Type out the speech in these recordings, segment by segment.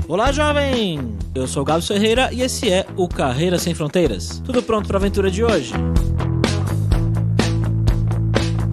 Olá, jovem! Eu sou o Gabs Ferreira e esse é o Carreira Sem Fronteiras. Tudo pronto para a aventura de hoje?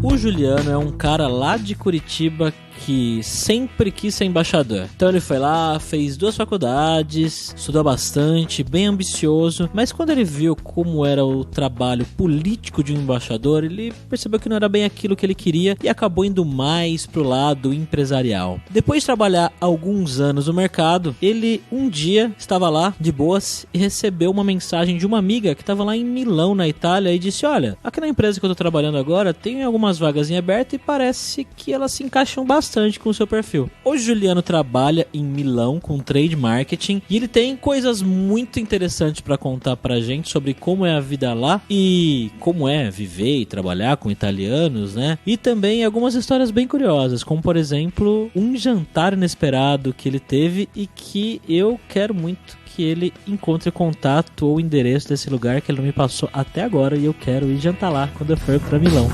O Juliano é um cara lá de Curitiba que sempre quis ser embaixador. Então ele foi lá, fez 2 faculdades, estudou bastante, bem ambicioso, mas quando ele viu como era o trabalho político de um embaixador, ele percebeu que não era bem aquilo que ele queria e acabou indo mais pro lado empresarial. Depois de trabalhar alguns anos no mercado, ele um dia estava lá de boas e recebeu uma mensagem de uma amiga que estava lá em Milão, na Itália, e disse: olha, aqui na empresa que eu tô trabalhando agora tem algumas vagas em aberto e parece que elas se encaixam bastante com o seu perfil. Hoje o Juliano trabalha em Milão com trade marketing e ele tem coisas muito interessantes para contar pra gente sobre como é a vida lá e como é viver e trabalhar com italianos, né? E também algumas histórias bem curiosas, como por exemplo, um jantar inesperado que ele teve e que eu quero muito que ele encontre contato ou endereço desse lugar que ele não me passou até agora e eu quero ir jantar lá quando eu for pra Milão.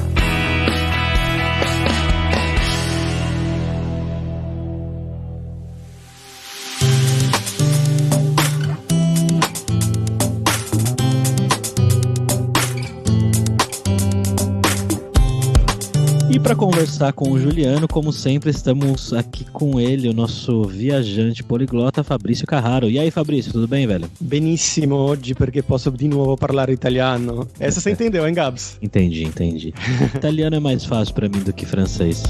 E para conversar com o Juliano, como sempre, estamos aqui com ele, o nosso viajante poliglota, Fabrício Carraro. E aí, Fabrício, tudo bem, velho? Benissimo oggi perché posso di nuovo parlare italiano. Essa você entendeu, hein, Gabs? Entendi. Italiano é mais fácil para mim do que francês.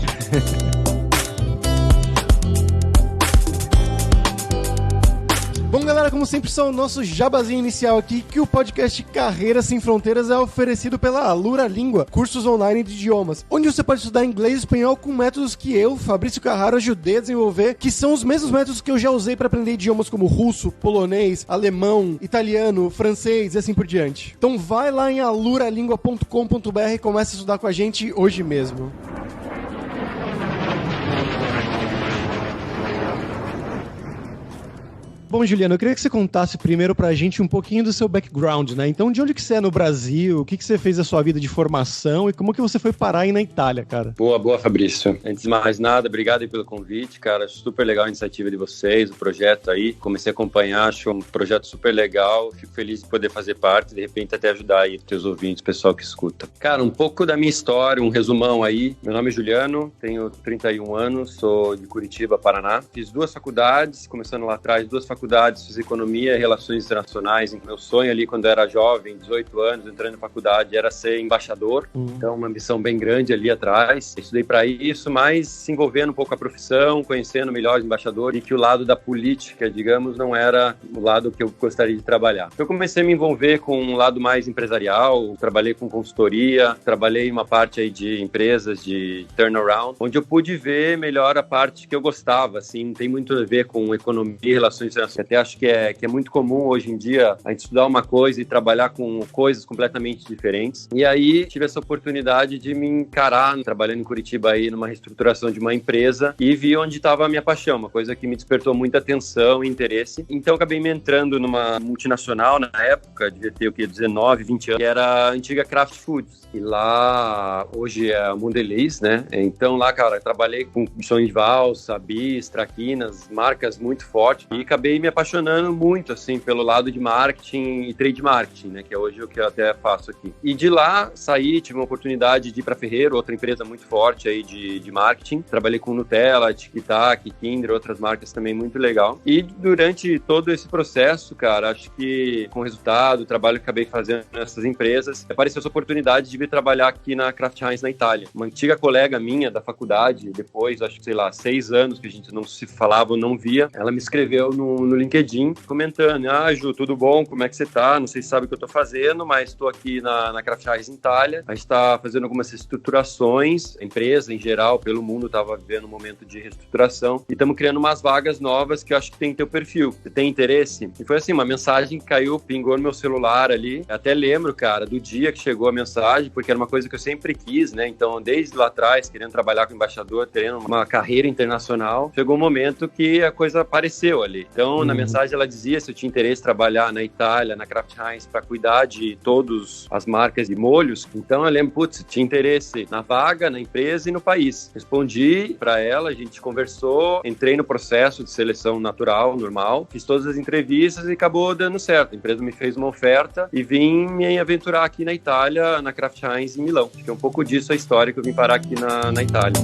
Bom, galera, como sempre, só o nosso jabazinho inicial aqui, que o podcast Carreira Sem Fronteiras é oferecido pela Alura Língua, cursos online de idiomas, onde você pode estudar inglês e espanhol com métodos que eu, Fabrício Carraro, ajudei a desenvolver, que são os mesmos métodos que eu já usei para aprender idiomas como russo, polonês, alemão, italiano, francês e assim por diante. Então vai lá em aluralingua.com.br e comece a estudar com a gente hoje mesmo. Bom, Juliano, eu queria que você contasse primeiro pra gente um pouquinho do seu background, né? Então, de onde que você é no Brasil? O que você fez da sua vida de formação? E como que você foi parar aí na Itália, cara? Boa, Fabrício. Antes de mais nada, obrigado aí pelo convite, cara. Super legal a iniciativa de vocês, o projeto aí. Comecei a acompanhar, acho um projeto super legal. Fico feliz de poder fazer parte, de repente até ajudar aí os teus ouvintes, o pessoal que escuta. Cara, um pouco da minha história, um resumão aí. Meu nome é Juliano, tenho 31 anos, sou de Curitiba, Paraná. Fiz 2 faculdades, começando lá atrás, 2 faculdades, fiz economia e relações internacionais. Meu sonho ali quando eu era jovem, 18 anos, entrando na faculdade, era ser embaixador. Então, uma ambição bem grande ali atrás. Estudei para isso, mas se envolvendo um pouco com a profissão, conhecendo melhor os embaixadores, e que o lado da política, digamos, não era o lado que eu gostaria de trabalhar. Então, eu comecei a me envolver com um lado mais empresarial, trabalhei com consultoria, trabalhei em uma parte aí de empresas de turnaround, onde eu pude ver melhor a parte que eu gostava, assim, tem muito a ver com economia e relações internacionais. Até acho que é muito comum hoje em dia a gente estudar uma coisa e trabalhar com coisas completamente diferentes. E aí tive essa oportunidade de me encarar trabalhando em Curitiba aí numa reestruturação de uma empresa e vi onde estava a minha paixão, uma coisa que me despertou muita atenção e interesse. Então acabei me entrando numa multinacional na época, devia ter 19, 20 anos, que era a antiga Kraft Foods. E lá, hoje é a Mondelez, né? Então lá, cara, trabalhei com sonho de valsa, bis, traquinas, marcas muito fortes e acabei me apaixonando muito, assim, pelo lado de marketing e trade marketing, né? Que é hoje o que eu até faço aqui. E de lá, saí, tive uma oportunidade de ir para Ferrero, outra empresa muito forte aí de marketing. Trabalhei com Nutella, Tic Tac, Kinder, outras marcas também muito legal. E durante todo esse processo, cara, acho que com o resultado, o trabalho que acabei fazendo nessas empresas, apareceu essa oportunidade de vir trabalhar aqui na Kraft Heinz, na Itália. Uma antiga colega minha da faculdade, depois, acho que, sei lá, 6 anos que a gente não se falava ou não via, ela me escreveu no LinkedIn comentando: Ju, tudo bom? Como é que você tá? Não sei se sabe o que eu tô fazendo, mas estou aqui na Kraft Heinz, em Itália. A gente tá fazendo algumas reestruturações, a empresa em geral, pelo mundo, estava vivendo um momento de reestruturação e estamos criando umas vagas novas que eu acho que tem teu perfil. Você tem interesse? E foi assim, uma mensagem que caiu, pingou no meu celular ali. Até lembro, cara, do dia que chegou a mensagem, porque era uma coisa que eu sempre quis, né? Então, desde lá atrás, querendo trabalhar com embaixador, tendo uma carreira internacional, chegou um momento que a coisa apareceu ali. Então, Então, na mensagem ela dizia se eu tinha interesse em trabalhar na Itália, na Kraft Heinz, para cuidar de todas as marcas de molhos. Então, eu lembro, tinha interesse na vaga, na empresa e no país. Respondi para ela, a gente conversou, entrei no processo de seleção natural, normal, fiz todas as entrevistas e acabou dando certo. A empresa me fez uma oferta e vim me aventurar aqui na Itália, na Kraft Heinz em Milão. Acho que é um pouco disso a história que eu vim parar aqui na Itália.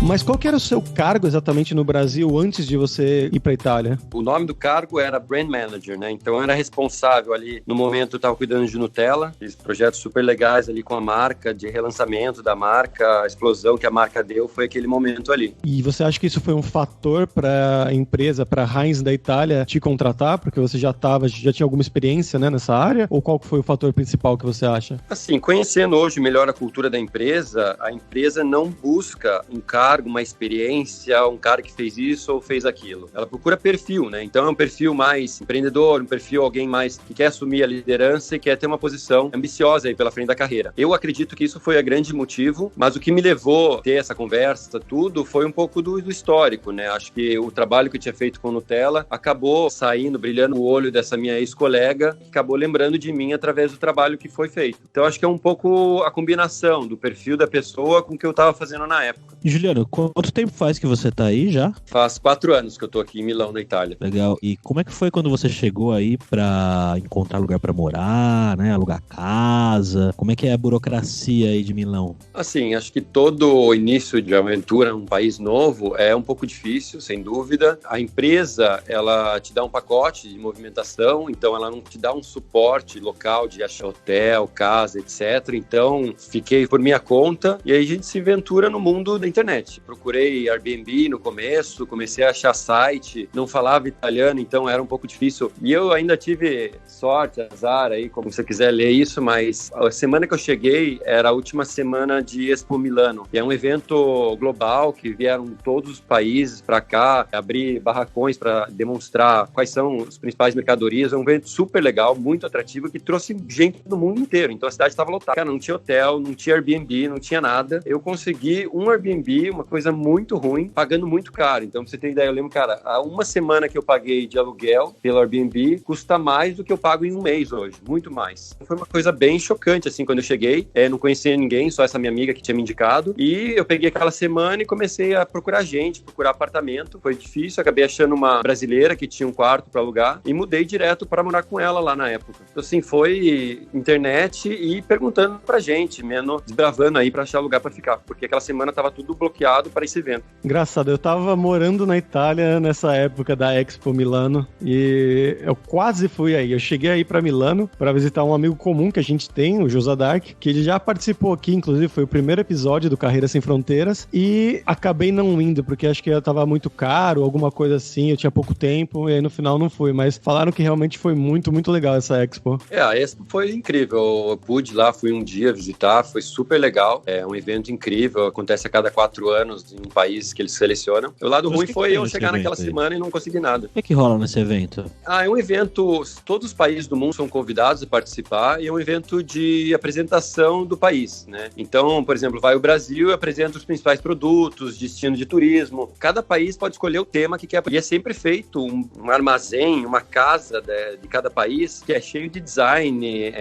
Mas qual que era o seu cargo exatamente no Brasil antes de você ir para a Itália? O nome do cargo era Brand Manager, né? Então eu era responsável ali, no momento eu estava cuidando de Nutella, fiz projetos super legais ali com a marca, de relançamento da marca, a explosão que a marca deu foi aquele momento ali. E você acha que isso foi um fator para a empresa, para a Heinz da Itália te contratar, porque você já tinha alguma experiência, né, nessa área? Ou qual foi o fator principal que você acha? Assim, conhecendo hoje melhor a cultura da empresa, a empresa não busca um cargo, uma experiência, um cara que fez isso ou fez aquilo. Ela procura perfil, né? Então é um perfil mais empreendedor, um perfil alguém mais que quer assumir a liderança e quer ter uma posição ambiciosa aí pela frente da carreira. Eu acredito que isso foi o grande motivo, mas o que me levou a ter essa conversa, tudo, foi um pouco do histórico, né? Acho que o trabalho que eu tinha feito com Nutella acabou saindo, brilhando o olho dessa minha ex-colega, que acabou lembrando de mim através do trabalho que foi feito. Então acho que é um pouco a combinação do perfil da pessoa com o que eu estava fazendo na época. E, Juliano, quanto tempo faz que você tá aí já? Faz 4 anos que eu tô aqui em Milão, na Itália. Legal. E como é que foi quando você chegou aí pra encontrar lugar pra morar, né? Alugar casa? Como é que é a burocracia aí de Milão? Assim, acho que todo início de aventura num país novo é um pouco difícil, sem dúvida. A empresa, ela te dá um pacote de movimentação, então ela não te dá um suporte local de achar hotel, casa, etc. Então, fiquei por minha conta e aí a gente se aventura no mundo da internet. Procurei Airbnb no começo, comecei a achar site, não falava italiano, então era um pouco difícil. E eu ainda tive sorte, azar aí, como você quiser ler isso, mas a semana que eu cheguei era a última semana de Expo Milano, que é um evento global que vieram todos os países para cá, abrir barracões para demonstrar quais são as principais mercadorias. É um evento super legal, muito atrativo, que trouxe gente do mundo inteiro. Então a cidade estava lotada. Cara, não tinha hotel, não tinha Airbnb, não tinha nada. Eu consegui um Airbnb, uma coisa muito ruim, pagando muito caro. Então, pra você ter ideia, eu lembro, cara, há uma semana que eu paguei de aluguel pelo Airbnb, custa mais do que eu pago em um mês hoje, muito mais. Foi uma coisa bem chocante, assim, quando eu cheguei, não conhecia ninguém, só essa minha amiga que tinha me indicado, e eu peguei aquela semana e comecei a procurar gente, procurar apartamento. Foi difícil, acabei achando uma brasileira que tinha um quarto para alugar e mudei direto para morar com ela lá na época. Então, assim, foi internet e perguntando pra gente, menos desbravando aí para achar lugar para ficar, porque aquela semana tava tudo bloqueado para esse evento. Engraçado, eu tava morando na Itália nessa época da Expo Milano e eu quase fui aí. Eu cheguei aí pra Milano pra visitar um amigo comum que a gente tem, o Josa Dark, que ele já participou aqui, inclusive foi o primeiro episódio do Carreira Sem Fronteiras, e acabei não indo, porque acho que tava muito caro, alguma coisa assim, eu tinha pouco tempo, e aí no final não fui, mas falaram que realmente foi muito, muito legal essa Expo. A Expo foi incrível, eu pude lá, fui um dia visitar, foi super legal, é um evento incrível, acontece a cada 4 anos em um país que eles selecionam. O lado ruim foi eu chegar naquela semana e não conseguir nada. O que rola nesse evento? É um evento, todos os países do mundo são convidados a participar e é um evento de apresentação do país, né? Então, por exemplo, vai o Brasil e apresenta os principais produtos, destino de turismo. Cada país pode escolher o tema que quer. E é sempre feito um armazém, uma casa de cada país que é cheio de design,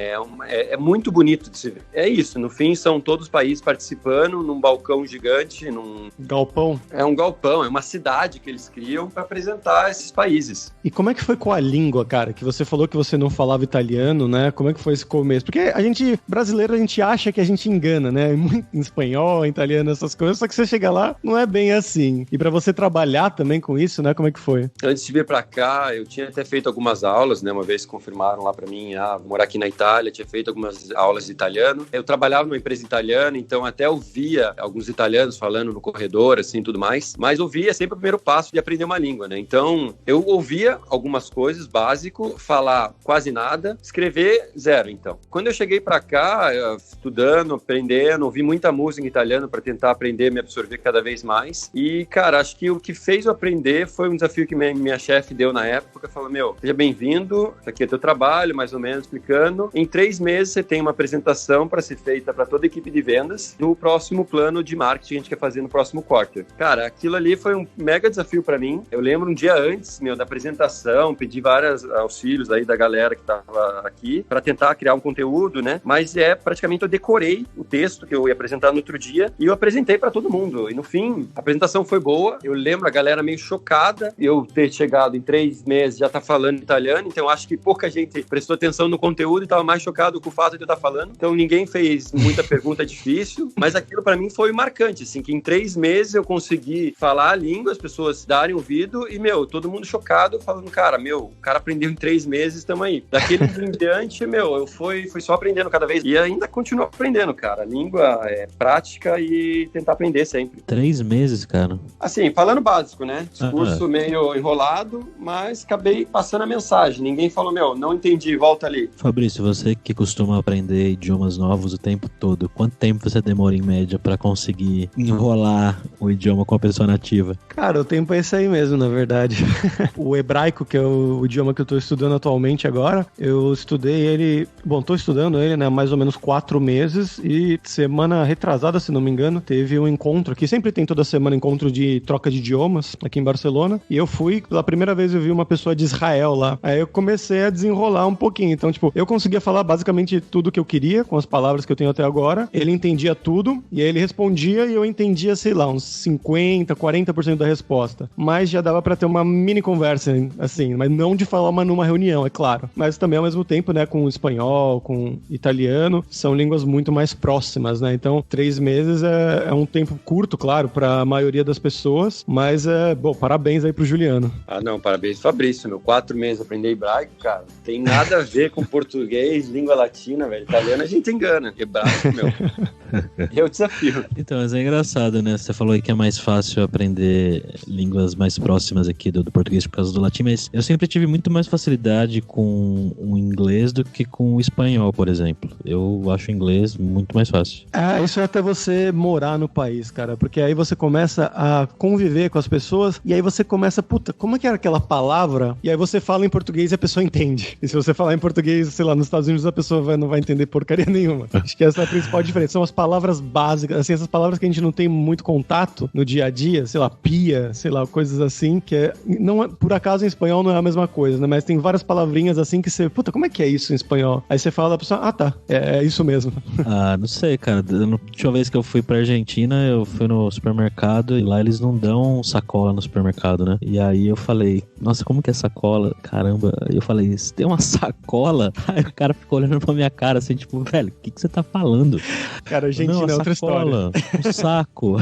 é muito bonito de se ver. É isso, no fim são todos os países participando num balcão gigante, num galpão. É um galpão, é uma cidade que eles criam para apresentar esses países. E como é que foi com a língua, cara? Que você falou que você não falava italiano, né? Como é que foi esse começo? Porque a gente, brasileiro, a gente acha que a gente engana, né? Muito em espanhol, em italiano, essas coisas, só que você chega lá, não é bem assim. E pra você trabalhar também com isso, né? Como é que foi? Antes de vir pra cá, eu tinha até feito algumas aulas, né? Uma vez confirmaram lá pra mim, morar aqui na Itália, tinha feito algumas aulas de italiano. Eu trabalhava numa empresa italiana, então até ouvia alguns italianos falando no corredor, assim, tudo mais. Mas ouvia sempre o primeiro passo de aprender uma língua, né? Então, eu ouvia algumas coisas, básico, falar quase nada, escrever zero, então. Quando eu cheguei pra cá, estudando, aprendendo, ouvi muita música em italiano para tentar aprender, me absorver cada vez mais. E, cara, acho que o que fez eu aprender foi um desafio que minha chefe deu na época. Falou, seja bem-vindo, isso aqui é teu trabalho, mais ou menos, explicando. Em 3 meses você tem uma apresentação para ser feita para toda a equipe de vendas do próximo plano de marketing que a gente quer fazer no próximo quarter. Cara, aquilo ali foi um mega desafio para mim. Eu lembro um dia antes, da apresentação, pedi vários auxílios aí da galera que tava aqui para tentar criar um conteúdo, né? Mas praticamente eu decorei o texto que eu ia apresentar no outro dia e eu apresentei para todo mundo. E no fim, a apresentação foi boa. Eu lembro a galera meio chocada eu ter chegado em 3 meses já tá falando italiano, então acho que pouca gente prestou atenção no conteúdo e tava mais chocado com o fato de eu estar falando. Então ninguém fez muita pergunta difícil, mas aquilo para mim foi marcante, assim, que em 3 meses eu consegui falar a língua, as pessoas darem ouvido e, todo mundo chocado, falando, cara, o cara aprendeu em 3 meses, tamo aí. Daquele em diante, eu fui só aprendendo cada vez e ainda continuo aprendendo, cara. A língua é prática e tentar aprender sempre. 3 meses, cara? Assim, falando básico, né? Discurso meio enrolado, mas acabei passando a mensagem. Ninguém falou, não entendi, volta ali. Fabrício, você que costuma aprender idiomas novos o tempo todo, quanto tempo você demora em média pra conseguir enrolar o idioma com a pessoa nativa? Cara, o tempo é esse aí mesmo, na verdade. O hebraico, que é o idioma que eu tô estudando atualmente agora, eu estudei ele, tô estudando ele, né, há mais ou menos 4 meses e semana retrasada, se não me engano, teve um encontro aqui, sempre tem toda semana encontro de troca de idiomas aqui em Barcelona, e eu fui, pela primeira vez eu vi uma pessoa de Israel lá, aí eu comecei a desenrolar um pouquinho, então eu conseguia falar basicamente tudo que eu queria, com as palavras que eu tenho até agora, ele entendia tudo, e aí ele respondia e eu entendia, sei lá, uns 50, 40% da resposta, mas já dava pra ter uma mini conversa, assim, mas não de falar numa reunião, é claro, mas também ao mesmo tempo, né, com espanhol, com italiano, são línguas muito mais próximas, né, então 3 meses é um tempo curto, claro, pra maioria das pessoas, mas parabéns aí pro Juliano. Não, parabéns, Fabrício, 4 meses aprender hebraico, cara, tem nada a ver com português, língua latina, velho, italiano a gente engana, hebraico, é o desafio. Então, mas é engraçado, né, você falou aí que é mais fácil aprender línguas mais próximas aqui do português por causa do latim, mas eu sempre tive muito mais facilidade com o inglês do que com o espanhol, por exemplo. Eu acho o inglês muito mais fácil. Isso é até você morar no país, cara, porque aí você começa a conviver com as pessoas e aí você começa, como é que era aquela palavra? E aí você fala em português e a pessoa entende. E se você falar em português, sei lá, nos Estados Unidos a pessoa não vai entender porcaria nenhuma. Acho que essa é a principal diferença. São as palavras básicas, assim, essas palavras que a gente não tem muito contato no dia a dia, sei lá, pia, sei lá, coisas assim, que não é, por acaso em espanhol não é a mesma coisa, né? Mas tem várias palavrinhas assim que você, como é que é isso em espanhol? Aí você fala pra pessoa, tá, é isso mesmo. Não sei, cara. Na última vez que eu fui pra Argentina, eu fui no supermercado e lá eles não dão sacola no supermercado, né? E aí eu falei, nossa, como que é sacola? Caramba. Aí eu falei, você tem uma sacola? Aí o cara ficou olhando pra minha cara assim, tipo, velho, o que você tá falando? Cara, Argentina é outra sacola, história. Um saco.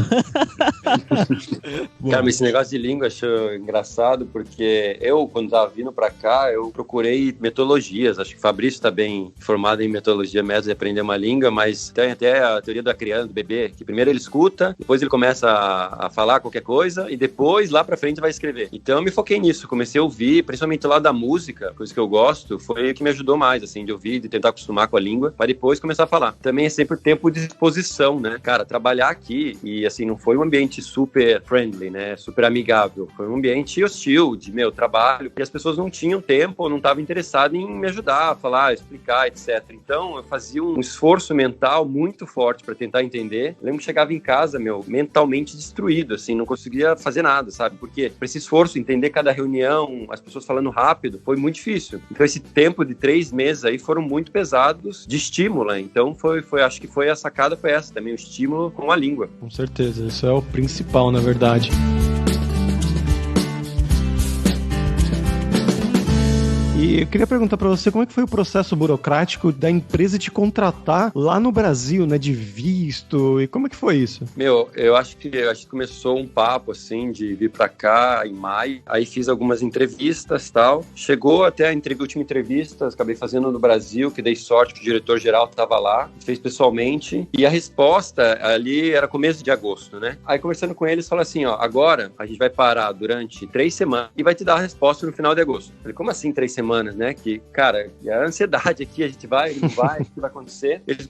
Cara, mas esse negócio de língua eu acho engraçado porque eu, quando tava vindo pra cá, eu procurei metodologias. Acho que o Fabrício tá bem formado em metodologia, métodos de aprender uma língua, mas tem até a teoria da criança, do bebê, que primeiro ele escuta, depois ele começa a falar qualquer coisa e depois lá pra frente vai escrever. Então eu me foquei nisso, comecei a ouvir, principalmente lá da música, coisa que eu gosto, foi o que me ajudou mais, assim, de ouvir, de tentar acostumar com a língua, pra depois começar a falar. Também é sempre o tempo de exposição, né? Cara, trabalhar aqui e, assim, não foi um ambiente super friendly, né? Super amigável. Foi um ambiente hostil de trabalho, que as pessoas não tinham tempo, não estavam interessadas em me ajudar a falar, explicar, etc. Então, eu fazia um esforço mental muito forte para tentar entender. Eu lembro que chegava em casa, mentalmente destruído, assim, não conseguia fazer nada, sabe? Porque para esse esforço, entender cada reunião, as pessoas falando rápido, foi muito difícil. Então, esse tempo de 3 meses aí foram muito pesados de estímulo, né? Então, acho que foi a sacada, foi essa também, o estímulo com a língua. Com certeza, isso é o principal, na verdade. E eu queria perguntar pra você como é que foi o processo burocrático da empresa te contratar lá no Brasil, né, de visto, e como é que foi isso? Eu acho que começou um papo, assim, de vir pra cá em maio, aí fiz algumas entrevistas e tal, chegou até a última entrevista, acabei fazendo no Brasil, que dei sorte que o diretor-geral tava lá, fez pessoalmente, e a resposta ali era começo de agosto, né? Aí conversando com eles, falou assim, agora a gente vai parar durante 3 semanas e vai te dar a resposta no final de agosto. Eu falei, como assim 3 semanas? semanas, né? Que, cara, a ansiedade aqui, a gente vai, não vai, o que vai acontecer? Eles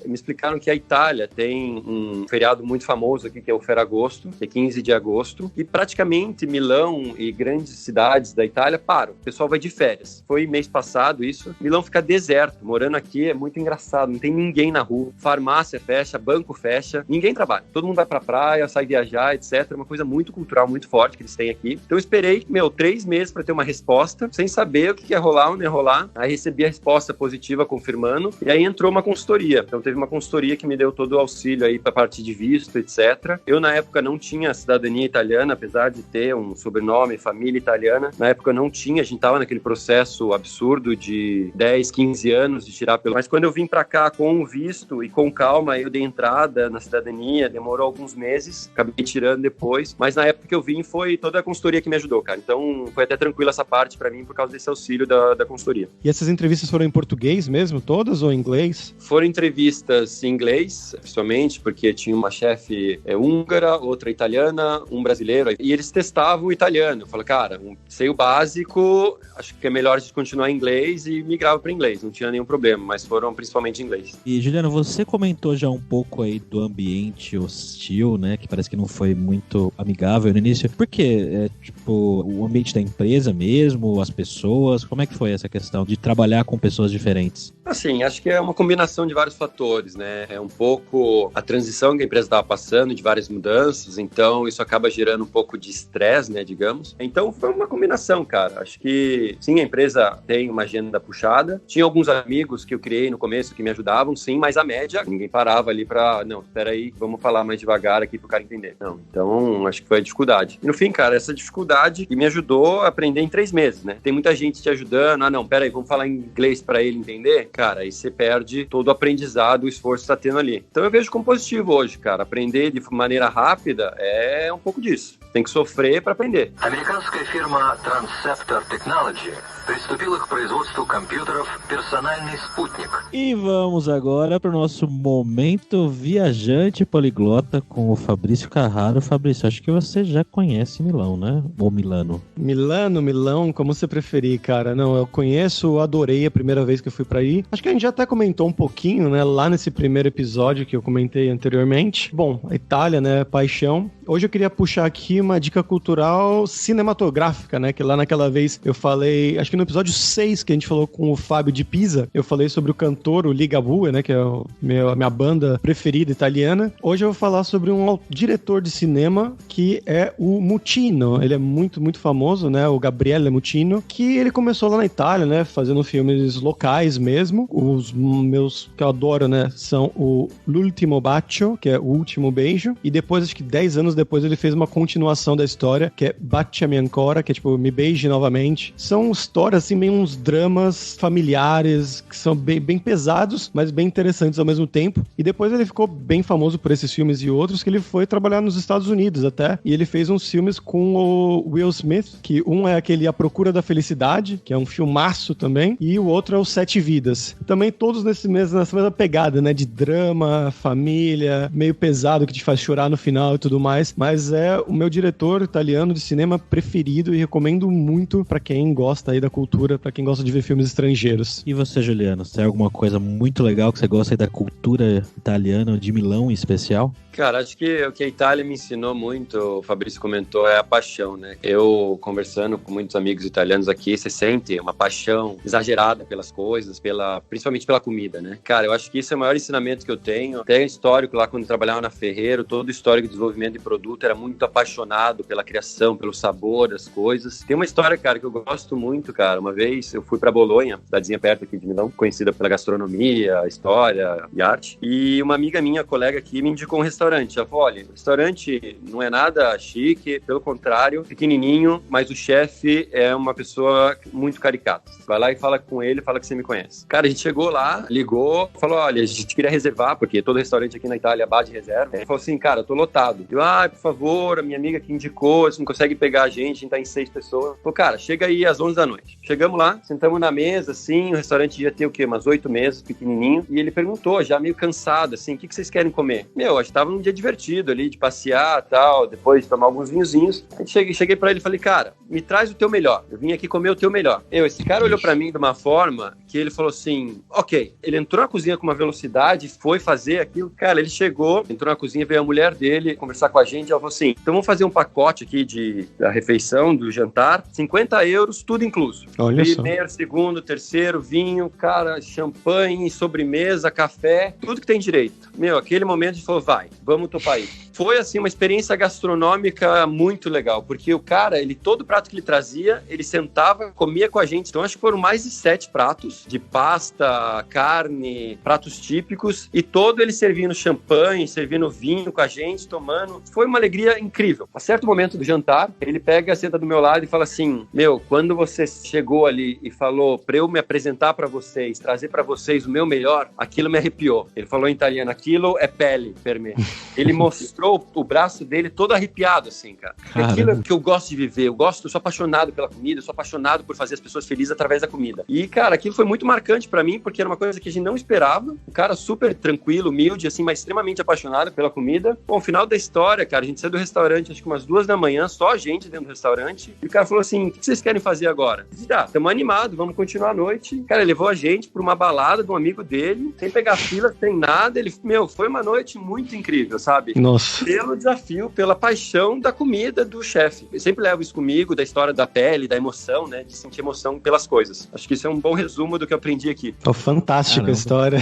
me explicaram que a Itália tem um feriado muito famoso aqui, que é o Ferragosto, que é 15 de agosto, e praticamente Milão e grandes cidades da Itália param. O pessoal vai de férias. Foi mês passado isso. Milão fica deserto. Morando aqui é muito engraçado. Não tem ninguém na rua. Farmácia fecha, banco fecha. Ninguém trabalha. Todo mundo vai pra praia, sai viajar, etc. É uma coisa muito cultural, muito forte que eles têm aqui. Então eu esperei, 3 meses pra ter uma resposta, sem saber o que ia rolar ou não ia rolar. Aí recebi a resposta positiva confirmando. E aí entrou uma consultoria. Então teve uma consultoria que me deu todo o auxílio aí pra parte de visto, etc. Eu na época não tinha cidadania italiana, apesar de ter um sobrenome, família italiana. Na época eu não tinha, a gente tava naquele processo absurdo de 10, 15 anos de tirar pelo... Mas quando eu vim pra cá com o visto e com calma, eu dei entrada na cidadania, demorou alguns meses, acabei tirando depois, mas na época que eu vim foi toda a consultoria que me ajudou, cara. Então foi até tranquilo essa parte pra mim por causa desse auxílio da consultoria. E essas entrevistas foram em português mesmo, todas, ou em inglês? Foram entrevistas em inglês, principalmente, porque tinha uma chefe húngara, outra italiana, um brasileiro, e eles testavam o italiano. Eu falei, cara, sei o básico, acho que é melhor a gente continuar em inglês, e migrava para inglês, não tinha nenhum problema, mas foram principalmente em inglês. E, Juliano, você comentou já um pouco aí do ambiente hostil, né, que parece que não foi muito amigável no início. Por quê? O ambiente da empresa mesmo, as pessoas, como é que foi essa questão de trabalhar com pessoas diferentes? Assim, acho que é uma combinação de vários fatores, né? É um pouco a transição que a empresa estava passando, de várias mudanças, então isso acaba gerando um pouco de estresse, né, digamos. Então foi uma combinação, cara. Acho que, sim, a empresa tem uma agenda puxada. Tinha alguns amigos que eu criei no começo que me ajudavam, sim, mas a média, ninguém parava ali pra, não, espera aí, vamos falar mais devagar aqui pro cara entender. Não, então acho que foi a dificuldade. E no fim, cara, essa dificuldade que me ajudou a aprender em 3 meses, né? Tem muita gente te ajudando, não, pera aí, vamos falar em inglês pra ele entender? Cara, aí você perde todo o aprendizado, o esforço que tá tendo ali. Então eu vejo como positivo hoje, cara. Aprender de maneira rápida é um pouco disso. Tem que sofrer para aprender. Американская фирма Transceptor Technology приступила к производству компьютеров «Персональный спутник». E vamos agora para o nosso momento viajante poliglota com o Fabrício Carraro. Fabrício, acho que você já conhece Milão, né? Ou Milano? Milão, como você preferir, cara. Não, eu conheço, adorei a primeira vez que eu fui pra aí. Acho que a gente já até comentou um pouquinho, né? Lá nesse primeiro episódio que eu comentei anteriormente. Bom, a Itália, né? Paixão. Hoje eu queria puxar aqui uma dica cultural cinematográfica, né? Que lá naquela vez eu falei, acho que no episódio 6 que a gente falou com o Fábio de Pisa, eu falei sobre o cantor, o Ligabue, né? Que é a minha banda preferida italiana. Hoje eu vou falar sobre um diretor de cinema que é o Muccino. Ele é muito, muito famoso, né? O Gabriele Muccino, que ele começou lá na Itália, né? Fazendo filmes locais mesmo. Os meus que eu adoro, né? São o L'Ultimo Bacio, que é O Último Beijo. E depois, acho que 10 anos depois, ele fez uma continuação da história, que é Baciami Ancora, que é tipo, Me Beije Novamente. São histórias, assim, meio uns dramas familiares, que são bem pesados, mas bem interessantes ao mesmo tempo. E depois ele ficou bem famoso por esses filmes e outros, que ele foi trabalhar nos Estados Unidos até. E ele fez uns filmes com o Will Smith, que um é aquele A Procura da Felicidade, que é um filmaço também, e o outro é o Sete Vidas. Também todos nessa mesma pegada, né? De drama, família, meio pesado, que te faz chorar no final e tudo mais. Mas é o meu diretor italiano de cinema preferido e recomendo muito pra quem gosta aí da cultura, pra quem gosta de ver filmes estrangeiros. E você, Juliano, você tem alguma coisa muito legal que você gosta aí da cultura italiana, de Milão em especial? Cara, acho que o que a Itália me ensinou muito, o Fabrício comentou, é a paixão, né? Eu, conversando com muitos amigos italianos aqui, você sente uma paixão exagerada pelas coisas, principalmente pela comida, né? Cara, eu acho que isso é o maior ensinamento que eu tenho. Até histórico lá, quando eu trabalhava na Ferreiro, todo o histórico de desenvolvimento de produto era muito apaixonado pela criação, pelo sabor das coisas. Tem uma história, cara, que eu gosto muito, cara. Uma vez eu fui pra Bolonha, cidadezinha perto aqui de Milão, conhecida pela gastronomia, história e arte. E uma amiga minha, colega aqui, me indicou um restaurante. Ela falou, olha, o restaurante não é nada chique, pelo contrário, pequenininho, mas o chefe é uma pessoa muito caricata. Vai lá e fala com ele, fala que você me conhece. Cara, a gente chegou lá, ligou, falou, olha, a gente queria reservar, porque todo restaurante aqui na Itália bate reserva. Ele falou assim, cara, eu tô lotado. Eu, por favor, a minha amiga que indicou, você não consegue pegar a gente tá em 6 pessoas. Falou, cara, chega aí às 11 da noite. restaurante. Chegamos lá, sentamos na mesa, assim, o restaurante devia ter o quê? Umas 8 mesas, pequenininho, e ele perguntou, já meio cansado, assim, o que vocês querem comer? Meu, a gente tava num dia divertido ali, de passear e tal, depois de tomar alguns vinhozinhos. A gente cheguei pra ele e falei, cara, me traz o teu melhor. Eu vim aqui comer o teu melhor. Esse cara olhou pra mim de uma forma que ele falou assim, ok. Ele entrou na cozinha com uma velocidade, foi fazer aquilo. Cara, ele chegou, entrou na cozinha, veio a mulher dele conversar com a gente, ela falou assim, então vamos fazer um pacote aqui da refeição, do jantar, 50 euros, tudo incluso. Olha só. Primeiro, segundo, terceiro, vinho, cara, champanhe, sobremesa, café, tudo que tem direito. Meu, aquele momento a gente falou, vai, vamos topar aí. Foi, assim, uma experiência gastronômica muito legal, porque o cara, todo prato que ele trazia, ele sentava, comia com a gente. Então, acho que foram mais de 7 pratos de pasta, carne, pratos típicos, e todo ele servindo champanhe, servindo vinho com a gente, tomando. Foi uma alegria incrível. A certo momento do jantar, ele pega, senta do meu lado e fala assim, meu, quando você chegou ali e falou pra eu me apresentar pra vocês, trazer pra vocês o meu melhor, aquilo me arrepiou. Ele falou em italiano, aquilo é pele per me. Ele mostrou o braço dele todo arrepiado, assim, cara. Aquilo que eu gosto de viver, eu sou apaixonado pela comida, eu sou apaixonado por fazer as pessoas felizes através da comida. E, cara, aquilo foi muito marcante pra mim, porque era uma coisa que a gente não esperava. Um cara super tranquilo, humilde, assim, mas extremamente apaixonado pela comida. Bom, no final da história, cara, a gente saiu do restaurante, acho que umas 2 da manhã, só a gente dentro do restaurante, e o cara falou assim, o que vocês querem fazer agora? Eu disse, estamos animados, vamos continuar a noite. Cara, ele levou a gente pra uma balada de um amigo dele, sem pegar fila, sem nada. Ele, foi uma noite muito incrível, sabe? Nossa. Pelo desafio, pela paixão da comida do chefe. Eu sempre levo isso comigo, da história da pele, da emoção, né? De sentir emoção pelas coisas. Acho que isso é um bom resumo do que eu aprendi aqui. Fantástica a história.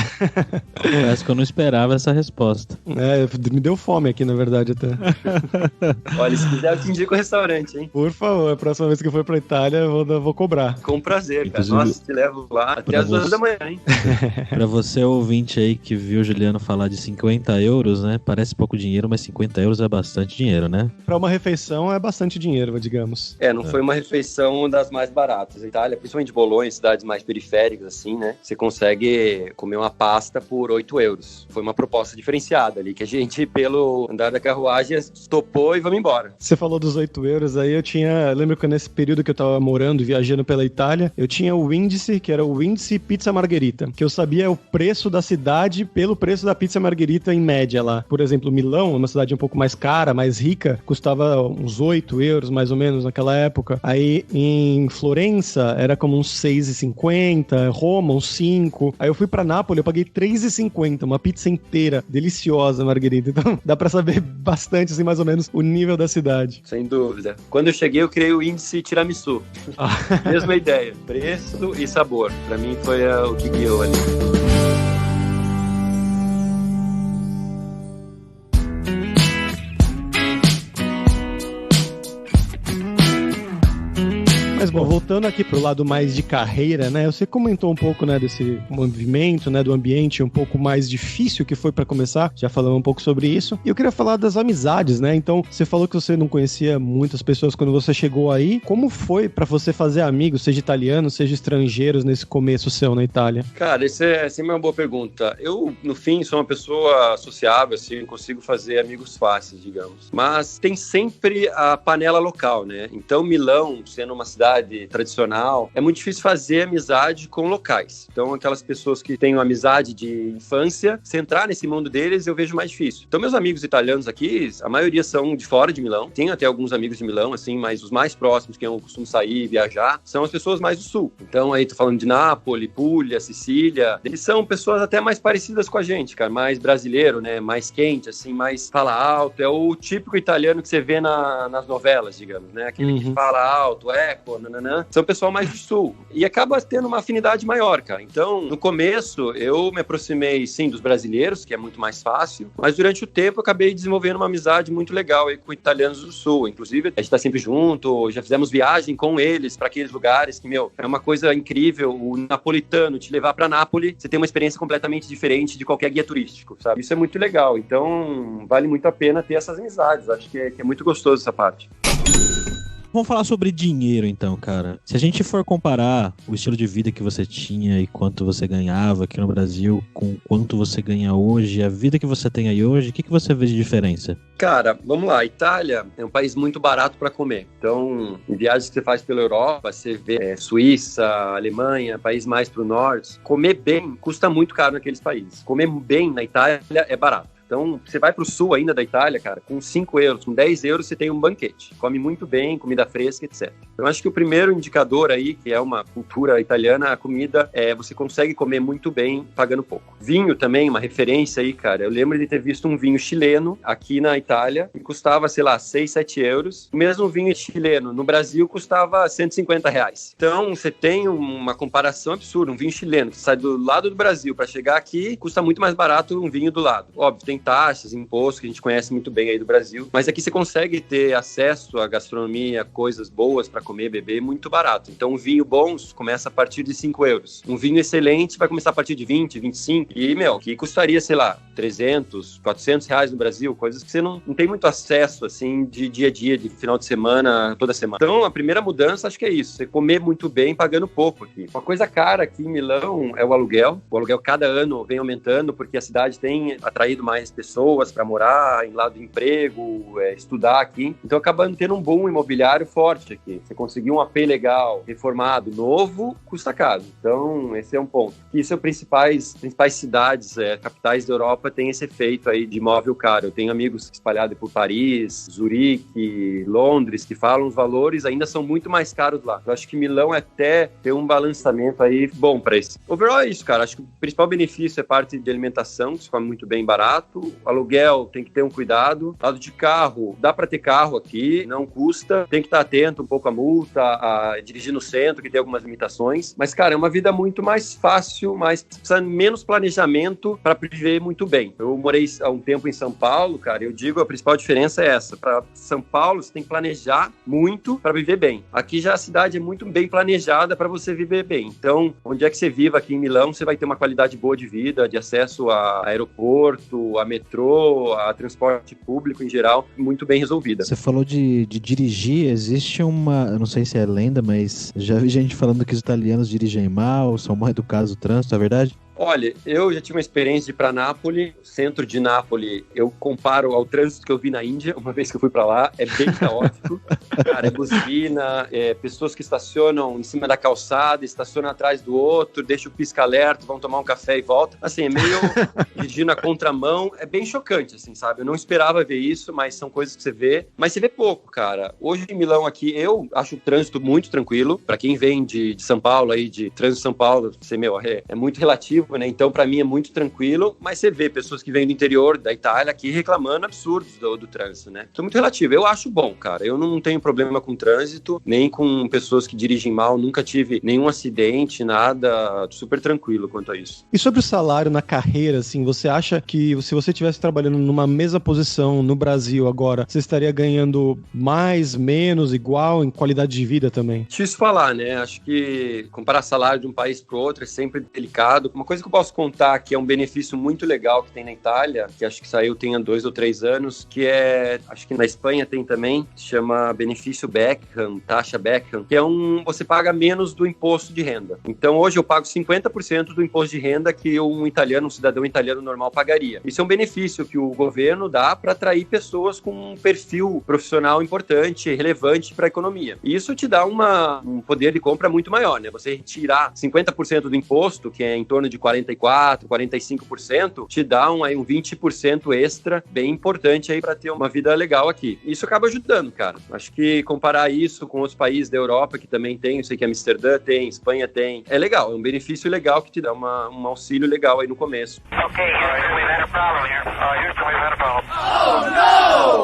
Parece que eu não esperava essa resposta. Me deu fome aqui, na verdade, até. Olha, se quiser eu te indico o restaurante, hein? Por favor, a próxima vez que eu for pra Itália, eu vou cobrar. Com prazer, cara. Inclusive, nossa, te levo lá até as 2 da manhã, hein? Pra você ouvinte aí que viu o Juliano falar de 50 euros, né? Parece pouco dinheiro, mas 50 euros é bastante dinheiro, né? Pra uma refeição é bastante dinheiro, digamos. Não foi uma refeição das mais baratas. A Itália, principalmente Bolonha, cidades mais periféricas, assim, né? Você consegue comer uma pasta por 8 euros. Foi uma proposta diferenciada ali, que a gente, pelo andar da carruagem, topou e vamos embora. Você falou dos 8 euros aí, eu lembro que nesse período que eu tava morando, viajando pela Itália, eu tinha o índice, que era o índice pizza margherita, que eu sabia o preço da cidade pelo preço da pizza margherita em média lá. Por exemplo, Milão, uma cidade um pouco mais cara, mais rica, custava uns 8 euros mais ou menos naquela época. Aí em Florença era como uns 6,50, Roma uns 5. Aí eu fui pra Nápoles, eu paguei 3,50, uma pizza inteira, deliciosa margherita. Então dá pra saber bastante, assim, mais ou menos, o nível da cidade. Sem dúvida. Quando eu cheguei, eu criei o índice tiramisu. Mesma ideia. Preço e sabor. Pra mim foi o que guiou ali. Mas bom, voltando aqui pro lado mais de carreira, né? Você comentou um pouco, né, desse movimento, né, do ambiente um pouco mais difícil que foi pra começar. Já falamos um pouco sobre isso. E eu queria falar das amizades, né? Então, você falou que você não conhecia muitas pessoas quando você chegou aí. Como foi pra você fazer amigos, seja italianos, seja estrangeiros, nesse começo seu na Itália? Cara, isso é sempre uma boa pergunta. Eu, no fim, sou uma pessoa sociável, assim, consigo fazer amigos fáceis, digamos. Mas tem sempre a panela local, né? Então, Milão, sendo uma cidade tradicional, é muito difícil fazer amizade com locais. Então, aquelas pessoas que têm uma amizade de infância, se entrar nesse mundo deles, eu vejo mais difícil. Então, meus amigos italianos aqui, a maioria são de fora de Milão. Tenho até alguns amigos de Milão, assim, mas os mais próximos, que eu costumo sair, viajar, são as pessoas mais do sul. Então, aí, tô falando de Nápoles, Puglia, Sicília. Eles são pessoas até mais parecidas com a gente, cara. Mais brasileiro, né? Mais quente, assim, mais fala alto. É o típico italiano que você vê nas novelas, digamos, né? Aquele que fala alto, eco, nananã, são pessoal mais do sul. E acaba tendo uma afinidade maior, cara. Então, no começo, eu me aproximei, sim, dos brasileiros, que é muito mais fácil, mas durante o tempo eu acabei desenvolvendo uma amizade muito legal aí com italianos do sul. Inclusive, a gente tá sempre junto, já fizemos viagem com eles para aqueles lugares que, é uma coisa incrível. O napolitano te levar para Nápoles, você tem uma experiência completamente diferente de qualquer guia turístico, sabe? Isso é muito legal. Então, vale muito a pena ter essas amizades. Acho que é muito gostoso essa parte. Vamos falar sobre dinheiro, então, cara. Se a gente for comparar o estilo de vida que você tinha e quanto você ganhava aqui no Brasil com quanto você ganha hoje, a vida que você tem aí hoje, o que você vê de diferença? Cara, vamos lá. A Itália é um país muito barato para comer. Então, em viagens que você faz pela Europa, você vê Suíça, Alemanha, país mais pro norte, comer bem custa muito caro naqueles países. Comer bem na Itália é barato. Então, você vai pro sul ainda da Itália, cara, com 5 euros, com 10 euros você tem um banquete. Come muito bem, comida fresca, etc. Então, acho que o primeiro indicador aí, que é uma cultura italiana, a comida, você consegue comer muito bem pagando pouco. Vinho também, uma referência aí, cara. Eu lembro de ter visto um vinho chileno aqui na Itália e custava, sei lá, 6, 7 euros. O mesmo vinho chileno no Brasil custava 150 reais. Então, você tem uma comparação absurda. Um vinho chileno que sai do lado do Brasil para chegar aqui, custa muito mais barato um vinho do lado. Óbvio, tem taxas, impostos que a gente conhece muito bem aí do Brasil, mas aqui você consegue ter acesso à gastronomia, coisas boas para comer, beber, muito barato. Então, um vinho bom começa a partir de 5 euros. Um vinho excelente vai começar a partir de 20, 25. E, que custaria, sei lá, 300, 400 reais no Brasil, coisas que você não tem muito acesso, assim, de dia a dia, de final de semana, toda semana. Então, a primeira mudança, acho que é isso. Você comer muito bem, pagando pouco aqui. Uma coisa cara aqui em Milão é o aluguel. O aluguel cada ano vem aumentando, porque a cidade tem atraído mais pessoas para morar, em lado de emprego, estudar aqui. Então, acabando tendo um boom imobiliário forte aqui. Você conseguir um AP legal, reformado, novo, custa caro. Então, esse é um ponto. E são principais cidades, capitais da Europa, tem esse efeito aí de imóvel caro. Eu tenho amigos espalhados por Paris, Zurique, Londres, que falam os valores ainda são muito mais caros lá. Eu acho que Milão até tem um balanceamento aí bom para isso. Overall é isso, cara. Acho que o principal benefício é parte de alimentação, que se come muito bem barato. O aluguel tem que ter um cuidado. Lado de carro, dá para ter carro aqui, não custa. Tem que estar atento um pouco à multa, a dirigir no centro, que tem algumas limitações. Mas, cara, é uma vida muito mais fácil, mas precisa menos planejamento para viver muito bem. Eu morei há um tempo em São Paulo, cara, eu digo a principal diferença é essa. Para São Paulo, você tem que planejar muito para viver bem. Aqui já a cidade é muito bem planejada para você viver bem. Então, onde é que você vive aqui em Milão, você vai ter uma qualidade boa de vida, de acesso a aeroporto, a metrô, a transporte público em geral, muito bem resolvida. Você falou de dirigir, existe uma, eu não sei se é lenda, mas já vi gente falando que os italianos dirigem mal, são mal educados no trânsito, é verdade? Olha, eu já tive uma experiência de ir para Nápoles, centro de Nápoles, eu comparo ao trânsito que eu vi na Índia, uma vez que eu fui para lá, é bem caótico, cara, é buzina, pessoas que estacionam em cima da calçada, estacionam atrás do outro, deixam o pisca-alerta, vão tomar um café e voltam, assim, é meio dirigindo na contramão, é bem chocante, assim, sabe, eu não esperava ver isso, mas são coisas que você vê, mas você vê pouco, cara, hoje em Milão aqui, eu acho o trânsito muito tranquilo, para quem vem de São Paulo aí, de trânsito de São Paulo, você, é muito relativo, né? Então, para mim é muito tranquilo, mas você vê pessoas que vêm do interior da Itália aqui reclamando absurdos do trânsito, né? Então, muito relativo. Eu acho bom, cara. Eu não tenho problema com trânsito, nem com pessoas que dirigem mal, nunca tive nenhum acidente, nada, super tranquilo quanto a isso. E sobre o salário na carreira, assim, você acha que se você estivesse trabalhando numa mesma posição no Brasil agora, você estaria ganhando mais, menos, igual em qualidade de vida também? Difícil falar, né? Acho que comparar salário de um país pro outro é sempre delicado. Uma coisa que eu posso contar que é um benefício muito legal que tem na Itália, que acho que saiu tem 2 ou 3 anos, que é, acho que na Espanha tem também, se chama benefício Beckham, taxa Beckham, que é você paga menos do imposto de renda. Então hoje eu pago 50% do imposto de renda que um cidadão italiano normal pagaria. Isso é um benefício que o governo dá para atrair pessoas com um perfil profissional importante, relevante para a economia. E isso te dá um poder de compra muito maior, né? Você retirar 50% do imposto, que é em torno de 44%, 45%, te dá um 20% extra, bem importante aí para ter uma vida legal aqui. Isso acaba ajudando, cara. Acho que comparar isso com outros países da Europa, que também tem, eu sei que Amsterdã tem, Espanha tem, é legal, é um benefício legal que te dá um auxílio legal aí no começo. Okay, Houston, we've had a problem here. Houston, we've had a problem.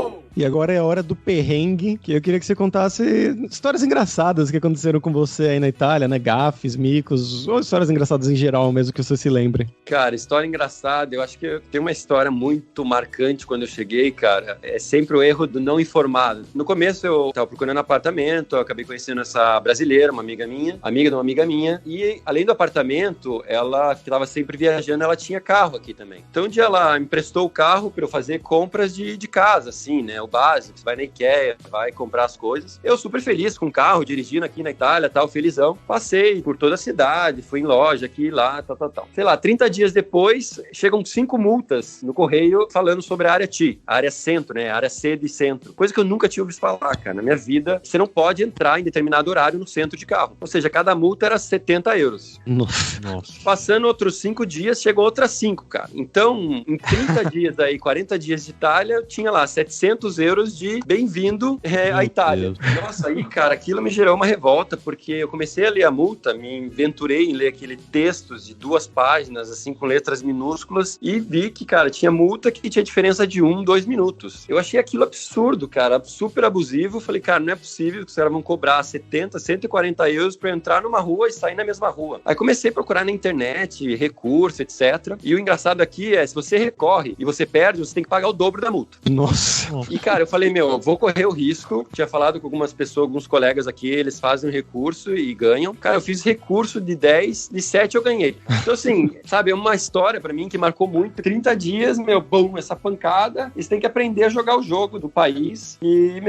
Oh, no! E agora é a hora do perrengue, que eu queria que você contasse histórias engraçadas que aconteceram com você aí na Itália, né? Gafes, micos, ou histórias engraçadas em geral, mesmo que você se lembre. Cara, história engraçada, eu acho que tem uma história muito marcante quando eu cheguei, cara. É sempre o erro do não informado. No começo eu tava procurando apartamento, eu acabei conhecendo essa brasileira, uma amiga minha, amiga de uma amiga minha, e além do apartamento, ela que tava sempre viajando, ela tinha carro aqui também. Então um dia ela emprestou o carro pra eu fazer compras de casa, assim, né? básico, você vai na IKEA, vai comprar as coisas. Eu super feliz com o carro, dirigindo aqui na Itália, tal, felizão. Passei por toda a cidade, fui em loja aqui, lá, tal. Sei lá, 30 dias depois, chegam 5 multas no correio falando sobre a área T, a área centro, né? A área C de centro. Coisa que eu nunca tinha ouvido falar, cara. Na minha vida, você não pode entrar em determinado horário no centro de carro. Ou seja, cada multa era 70 euros. Nossa. Passando outros 5 dias, chegou outras 5, cara. Então, em 30 dias aí, 40 dias de Itália, eu tinha lá 700 euros de bem-vindo à Itália. Deus. Nossa, aí, cara, aquilo me gerou uma revolta, porque eu comecei a ler a multa, me aventurei em ler aquele textos de 2 páginas, assim, com letras minúsculas, e vi que, cara, tinha multa que tinha diferença de 1-2 minutos. Eu achei aquilo absurdo, cara, super abusivo. Falei, cara, não é possível que os caras vão cobrar 70, 140 euros pra eu entrar numa rua e sair na mesma rua. Aí comecei a procurar na internet, recurso, etc. E o engraçado aqui é, se você recorre e você perde, você tem que pagar o dobro da multa. Nossa. E, cara, eu falei, eu vou correr o risco. Tinha falado com algumas pessoas, alguns colegas aqui, eles fazem um recurso e ganham. Cara, eu fiz recurso de 10, de 7 eu ganhei. Então, assim, sabe, é uma história pra mim que marcou muito. 30 dias, bum, essa pancada. E você tem que aprender a jogar o jogo do país. E,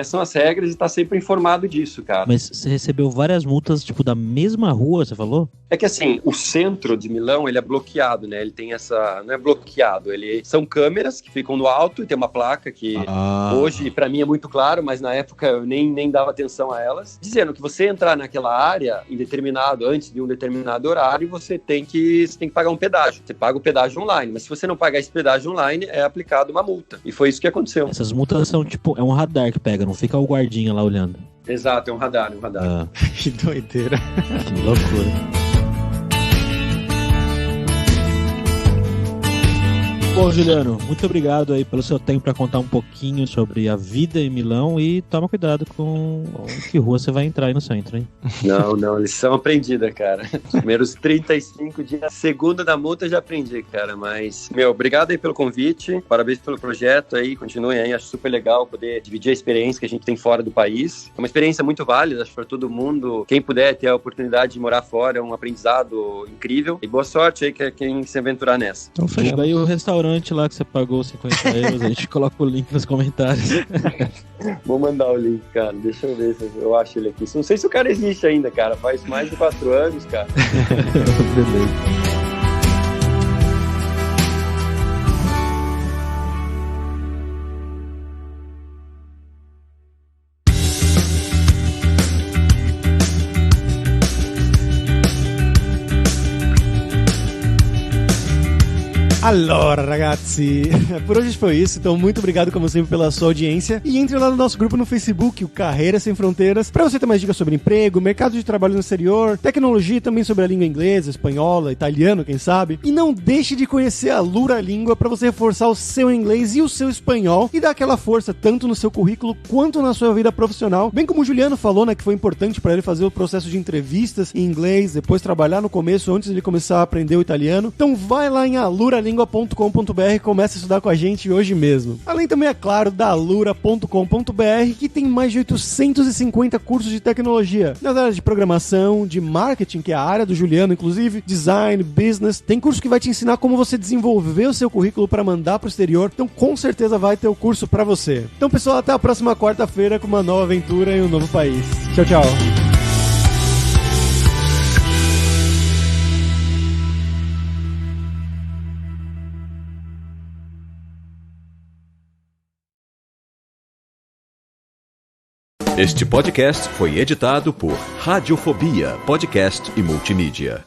são as regras e tá sempre informado disso, cara. Mas você recebeu várias multas, tipo, da mesma rua, você falou? É que, assim, o centro de Milão, ele é bloqueado, né? Ele tem essa... Não é bloqueado, são câmeras que ficam no alto e tem uma placa que hoje, pra mim, é muito claro, mas na época eu nem dava atenção a elas, dizendo que você entrar naquela área antes de um determinado horário, você tem que pagar um pedágio. Você paga o pedágio online, mas se você não pagar esse pedágio online, é aplicado uma multa. E foi isso que aconteceu. Essas multas são, tipo, é um radar que pega, não fica o guardinha lá olhando. Exato, é um radar. Que doideira. Que loucura. Bom, Juliano, muito obrigado aí pelo seu tempo para contar um pouquinho sobre a vida em Milão e toma cuidado com que rua você vai entrar aí no centro, hein? Não, lição aprendida, cara. Primeiros 35 dias, segunda da multa já aprendi, cara, mas, obrigado aí pelo convite, parabéns pelo projeto aí, continuem aí, acho super legal poder dividir a experiência que a gente tem fora do país. É uma experiência muito válida, acho, para todo mundo. Quem puder ter a oportunidade de morar fora, é um aprendizado incrível e boa sorte aí que quem se aventurar nessa. Então, fechou. Aí o restaurante lá que você pagou 50 euros, a gente coloca o link nos comentários. Vou mandar o link, cara. Deixa eu ver se eu acho ele aqui. Não sei se o cara existe ainda, cara. Faz mais de 4 anos, cara. Beleza. Allora, ragazzi, por hoje foi isso, então muito obrigado como sempre pela sua audiência e entre lá no nosso grupo no Facebook, o Carreira Sem Fronteiras, pra você ter mais dicas sobre emprego, mercado de trabalho no exterior, tecnologia, também sobre a língua inglesa, espanhola, italiano, quem sabe, e não deixe de conhecer a Lura Língua pra você reforçar o seu inglês e o seu espanhol e dar aquela força tanto no seu currículo quanto na sua vida profissional, bem como o Juliano falou, né, que foi importante pra ele fazer o processo de entrevistas em inglês, depois trabalhar no começo antes de ele começar a aprender o italiano, então vai lá em aluralingua.com.br e começa a estudar com a gente hoje mesmo. Além também, é claro, da alura.com.br, que tem mais de 850 cursos de tecnologia, nas áreas de programação, de marketing, que é a área do Juliano, inclusive, design, business. Tem curso que vai te ensinar como você desenvolver o seu currículo para mandar pro exterior, então com certeza vai ter o curso para você. Então, pessoal, até a próxima quarta-feira com uma nova aventura em um novo país. Tchau, tchau. Este podcast foi editado por Radiofobia, podcast e multimídia.